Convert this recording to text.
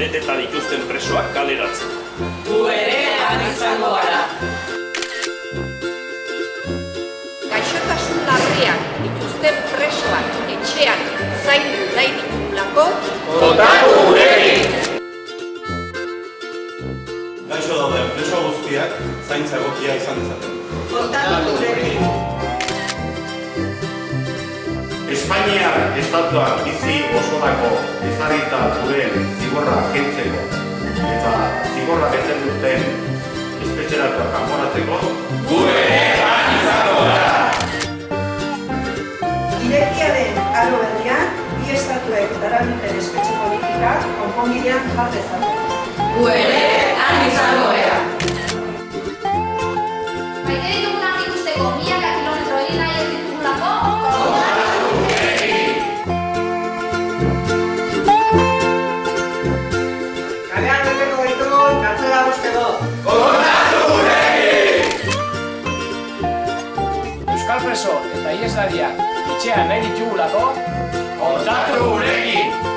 beteta dituzten presoak kaleratzen. Gu ere han izango gara. Gaixotasun larriak dituzten presoak etxean zaindu nahi ditugulako, Kontatu gurekin! Gaixo dauden preso guztiak zaintza egokia izan dezaten. Kontatu gurekin! Espainiar estatuan bizi osorako ezarrita duen zigorra kentzeko eta zigorra betzen duten espetxeratuak kanporatzeko Gu ere han izango gara. Irekiaren aro berrian, bi estatuek darabilten espetxe politikak konponbidean jar dezaten. Gu ere han izango gara. Maite ditugunak ikusteko milaka kilometro egin nahi ez ditugulako, Kontatu gurekin! Kalean beteko ditugun kartzela bosteko. Kontatu gurekin! Euskal preso eta iheslariak etxean nahi ditugulako, Kontatu gurekin!